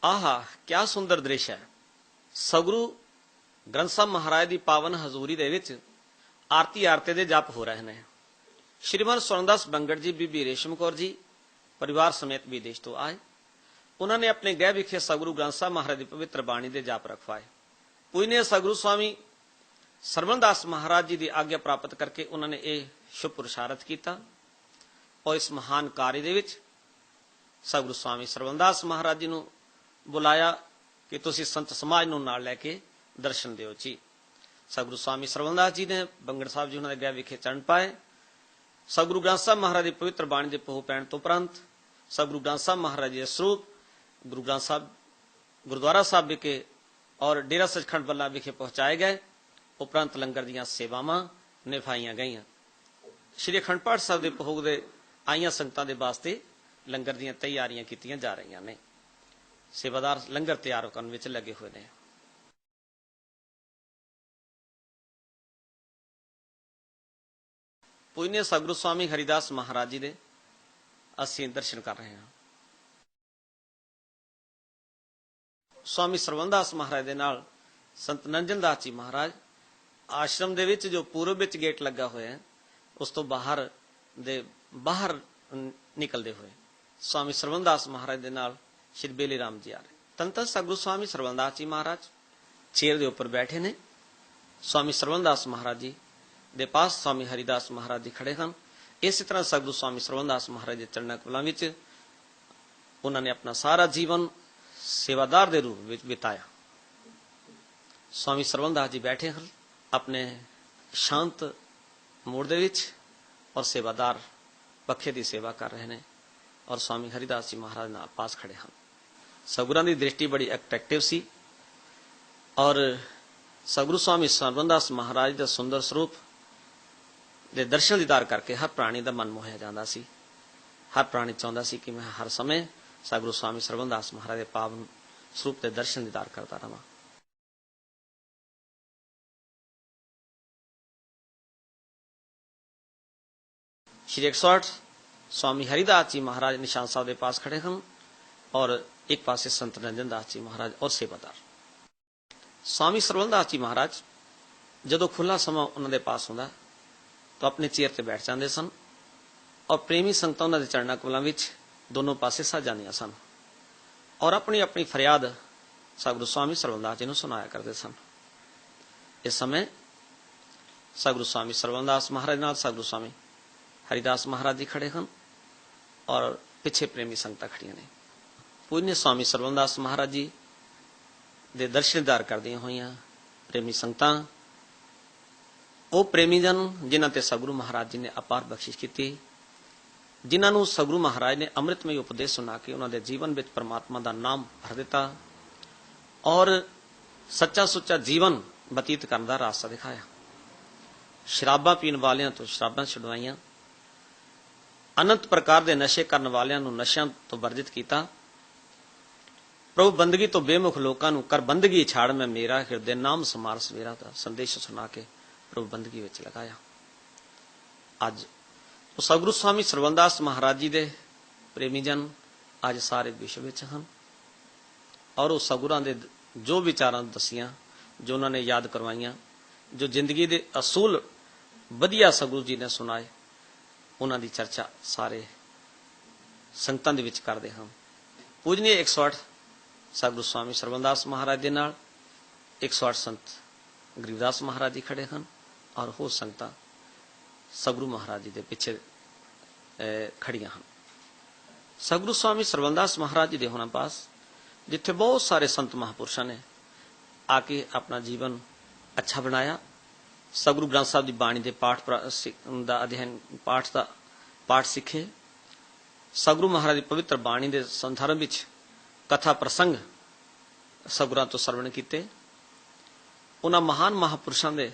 आहा क्या सुंदर दृश्य है। सगुरु ग्रंथ साहब महाराज की पावन हजूरी दे विच आरती आरते दे जप हो रहे हैं। श्रीमान स्वर्णदास बंगड़ जी, बीबी रेशम कौर जी परिवार समेत विदेश तो आए। उन्होंने अपने गृह विखे सगुरु ग्रंथ साहब महाराज की पवित्र बाणी दे जप रखवाए। पूजनीय सगुरु स्वामी सरवणदास महाराज जी की आज्ञा प्राप्त करके उन्होंने यह शुभ पुरुषार्थ किया और इस महान कार्य दे विच सगुरु स्वामी सरवणदास महाराज जी को बुलाया कि तुसी संत समाज नूं नाल लैके दर्शन दिओ जी। सगुरु स्वामी सरवणदास जी ने बंगड़ साहब जी उन्होंने गृह विखे चरण पाए। सगुरु ग्रंथ साहब महाराज की पवित्र बाणी के पोह पैण तो उपरंत सगुरु ग्रंथ साहब महाराज जी स्वरूप गुरु ग्रंथ साहब गुरुद्वारा साहब विखे और डेरा सचखंड बल्ला विखे पहुंचाए गए। उपरंत लंगर दीआं सेवावां निभाईआं गईआं। श्री अखंड पाठ साहब के भोग दे आईआं संगतां दे वास्ते लंगर दीआं तैयारियां कीतीआं जा रहीआं ने। सेवादार लंगर तैयार करन विच लगे हुए ने। पूजनीय सगुरु स्वामी हरिदास महाराज जी दे असीं दर्शन कर रहे हैं। स्वामी सरवणदास महाराज दे नाल संत नंजन दास जी महाराज आश्रम दे विच जो पूरब विच गेट लगा होया है उस तो बाहर निकलते हुए स्वामी सरवणदास महाराज दे नाल श्री बेली राम जी आ रहे। तन तन सगुरु स्वामी सरवणदास जी महाराज चेयर के उपर बैठे ने। स्वामी सरवणदास महाराज जी दे पास स्वामी हरिदास महाराज जी खड़े हैं। इस तरह सगुरु स्वामी सरवणदास महाराज के चरणों कमलों में उन्होंने अपना सारा जीवन सेवादार के रूप में बिताया। स्वामी सरवणदास जी बैठे हैं अपने शांत मूड दे विच और सेवादार पखे की सेवा कर रहे हैं और स्वामी हरिदास जी महाराज नाल पास खड़े हैं। सगुरां की दृष्टि बड़ी अट्रैक्टिव सी और सगुरु स्वामी सरवणदास महाराज का सुंदर स्वरूप दे दर्शन दीदार करके हर प्राणी का मन मोहिया जाता सी। हर प्राणी चाहता सी कि मैं हर समय सगुरु स्वामी सरवणदास महाराज के पावन स्वरूप के दर्शन दीदार करता रहा। श्री 108 स्वामी हरिदास जी महाराज निशान साहब के पास खड़े हैं और एक पासे संत नंजन दास जी महाराज और सेवादार। स्वामी सरवणदास जी महाराज जदों खुला समा उन्होंने पास होंदा तो अपने चेयर से बैठ जाते सन और प्रेमी संगतां उन्होंने चरणा कमलों में दोनों पासे सज जांदियां सन और अपनी अपनी फरियाद सगुरु स्वामी सरवणदास जी को सुनाया करते सन। इस समय सगुरु स्वामी सरवणदास महाराज नाल सगुरु स्वामी हरिदास महाराज जी खड़े हैं और पिछे प्रेमी संगतां खड़ियां ने। पूजनीय स्वामी सरवणदास महाराज जी दे दर्शनदार करदियां होइयां प्रेमी संगतां वो प्रेमी जन जिन्हां ते सगुरु महाराज जी ने अपार बख्शिश की, जिन्हां सगुरु महाराज ने अमृतमय उपदेश सुना के उन्होंने जीवन में परमात्मा का नाम भर दिता और सच्चा सुच्चा जीवन बतीत करने का रास्ता दिखाया। शराबा पीण वालियां तो शराबां छुड़वाइयां, अनंत प्रकार के नशे करने वालियां नूं नशियां तो वर्जित किया, प्रभु बंदगी तो बेमुख लोकां नूं कर बंदगी छाड़ मैं मेरा हृदय नाम समार सवेरा का संदेश सुना के प्रभु बंदगी विच लगाया। अज सगुरु स्वामी सरवणदास महाराज जी दे प्रेमी जन अज सारे विश्व विच हैं और उस सगुरां दे जो विचारां दसियां, जो उन्होंने याद करवाइयां, जो जिंदगी दे असूल वधिया सगुरु जी ने सुनाए, उन्हां दी चर्चा सारे संगतां दे विच करदे हां। पूजनीय 108 सगुरु स्वामी सरवणदास महाराज दे नाल 108 संत गरीबदास महाराज जी खड़े हैं और हो संगतां सगुरु महाराज जी के पिछे खड़ियां हैं। सगुरु स्वामी सरवणदास महाराज जी के होने पास जिथे बहुत सारे संत महापुरुषों ने आके अपना जीवन अच्छा बनाया। सगुरु ग्रंथ साहब की बाणी के पाठ का अध्ययन पाठ सीखे। सगुरु महाराज की पवित्र बाणी के संदर्भ में कथा प्रसंग सगुरां तो सरवण किए। उन्हां महान महापुरुषों के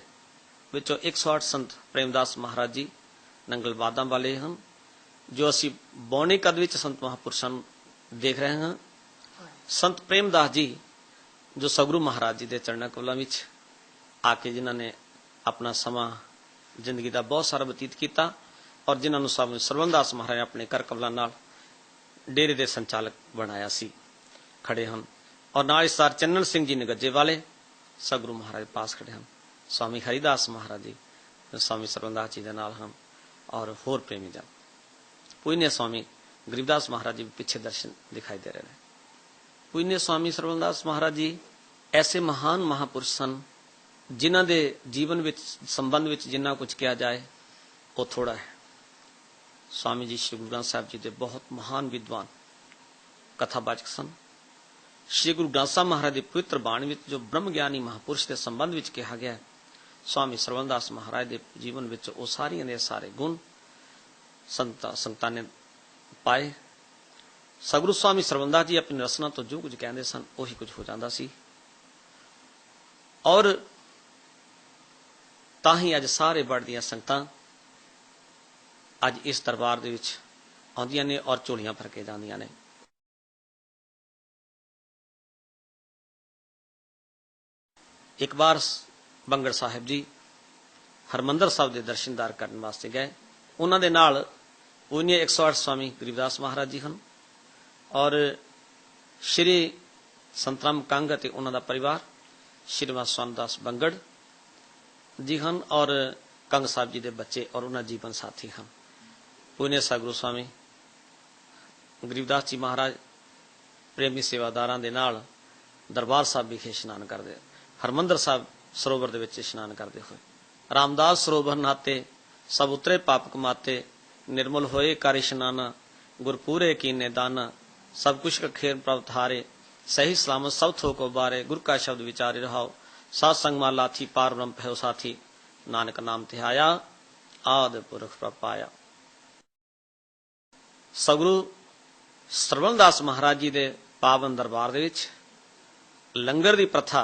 विचों 108 संत प्रेमदास महाराज जी नंगल वादा वाले हैं, जो असी बौने कद विच संत महापुरुषों देख रहे हैं। संत प्रेमदास जी जो सगुरु महाराज जी के चरणों कमलों में आके जिन्होंने अपना समा जिंदगी का बहुत सारा बतीत किया और जिन्होंने स्वामी सरवणदास महाराज ने अपने कर कमलों नाल डेरे के संचालक बनाया सी, खड़े हैं। और नाल इस तार चन्नन सिंह जी निगज्जे वाले सतगुरु महाराज पास खड़े हैं। स्वामी हरिदास महाराज जी स्वामी सरवणदास जी के नाल हैं और होर प्रेमी जन। पूजनीय स्वामी गरीबदास महाराज जी पीछे दर्शन दिखाई दे रहे हैं। पूजनीय स्वामी सरवणदास महाराज जी ऐसे महान महापुरुष सन जिन्हां दे जीवन विच संबंध विच जिन्ना कुछ किया जाए वो थोड़ा है। स्वामी जी श्री गुरु ग्रंथ साहिब जी के बहुत महान विद्वान कथावाचक सन। श्री गुरु ग्रंथ साहिब महाराज की पवित्र बाणी विच जो ब्रह्म ज्ञानी महापुरुष के संबंध विच कहा गया है, स्वामी सरवणदास महाराज के जीवन विच वो सारियां दे सारे गुण संतां ने पाए। सतगुरु स्वामी सरवणदास जी अपनी रचना तो जो कुछ कहते सन उही कुछ हो जाता सी और ताही अज सारे बड़ दियां संगतां अज इस दरबार दे विच आउंदियां ने और झोलियां भर के जांदियां ने। एक बार बंगड़ साहिब जी हरमंदर साहिब के दर्शनदार करने वास्ते गए। उन्होंने नाल पूजनीय 108 स्वामी गरीबदास महाराज जी हैं और श्री संतराम कंग ते उन्हों का परिवार श्रीमान स्वामीदास बंगड़ जी हैं और कंग साहब जी के बच्चे और उन्होंने जीवन साथी हैं। पूजनीय सतगुरु स्वामी गरीबदास जी महाराज प्रेमी सेवादारां दे नाल दरबार साहब विखे इशनान करते, हरमंदर साहब सरोवर दे विच इशनान करते हुए रामदास सरोवर नाते सब उतरे पाप कमाते, निर्मल होए कर इशनाना, गुरपूरे कीने दाना, सब कुछ खेर प्रभु हारे, सही सलामत सब थो को बारे, गुर का शब्द विचारे रहाओ, सात संग मा लाथी पार ब्रह्म भयो साथी, नानक नाम ध्याया आदि पुरख पाया। सतगुरु सरवणदास महाराज जी दे पावन दरबार दे विच लंगर दी प्रथा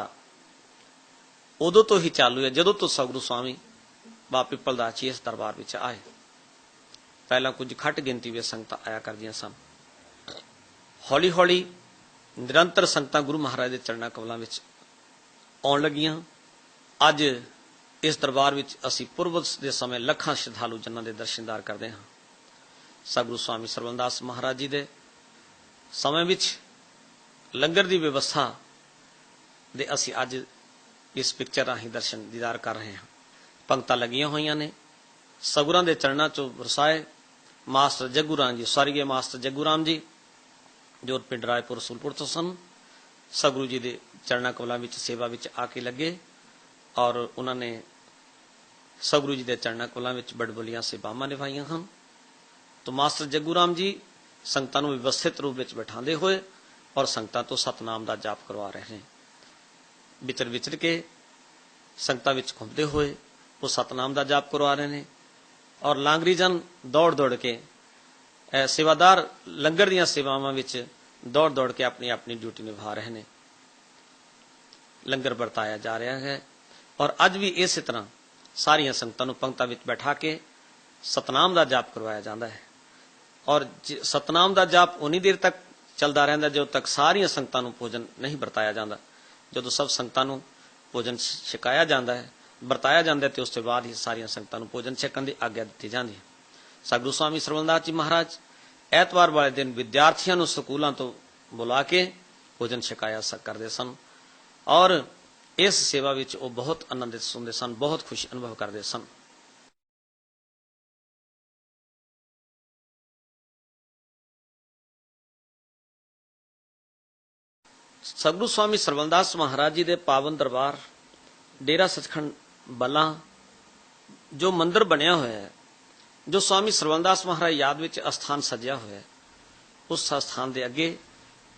उदों तो ही चालू है जदों तो सतगुरु स्वामी बाबा पिपलदास जी इस दरबार विच आए। पहला कुछ घट गिनती में संगतां आया करदियां सन, हौली हौली निरंतर संगतां गुरु महाराज के चरणा कमलों विच आउण लगियां। अज इस दरबार विच असीं पुरब के समय लखां श्रद्धालु जिन्हां दे दर्शनदार करते हैं। सतगुरु स्वामी सरवणदास महाराज जी के समय विच लंगर की व्यवस्था दे असीं अज इस पिक्चर राही दर्शन दीदार कर रहे हैं। पंक्तां लगियां होईयां ने सतगुरां दे चरणां चों वरसाए मास्टर जग्गू राम जी, स्वर्गीय मास्टर जग्गू राम जी जो पिंड रायपुर रसूलपुर तो सन, सतगुरु जी के चरणा कमलों में सेवा में आके लगे और उन्होंने सतगुरु जी के चरणा कमलों में बड़बोलियां सेवावां निभाइयां हैं। तो मास्टर जग्गू राम जी संगतां नूं व्यवस्थित रूप में बैठाते हुए और संगतां तो सतनाम का जाप करवा रहे हैं। विचर विचर के संगतां विच घुमते हुए वो सतनाम का जाप करवा रहे हैं और लांगरी जन दौड़ दौड़ के सेवादार लंगर दीयां सेवावां विच दौड़ दौड़ के अपनी अपनी ड्यूटी निभा रहे हैं। लंगर बरताया जा रहा है और अज भी इस तरह सारिया संगतां नूं पंक्तां विच बैठा के सतनाम का जाप करवाया जाता है और सतनाम का जाप उन्नी देर तक चलता रहिंदा जो तक सारिया संगतां नूं भोजन नहीं बरताया जाता। जो सब संगतां नूं भोजन छकाया जाता है बरताया जाता है तो उसके बाद ही सारिया संगतां नूं भोजन छकण की आग्ञा दी जाती है। सतगुरु स्वामी सरवणदास जी महाराज ऐतवार वाले दिन विद्यार्थियों नूं स्कूलों तो बुला के भोजन छकाया करते सन और इस सेवा विच वो बहुत आनंदित सुनते सन, बहुत खुशी अनुभव करते सन। सतगुरु स्वामी सरवणदास महाराज जी के पावन दरबार डेरा सचखंड बला जो मंदिर बनया हुआ है, जो स्वामी सरवणदास महाराज याद विच अस्थान सजया हुआ है, उस स्थान के अगे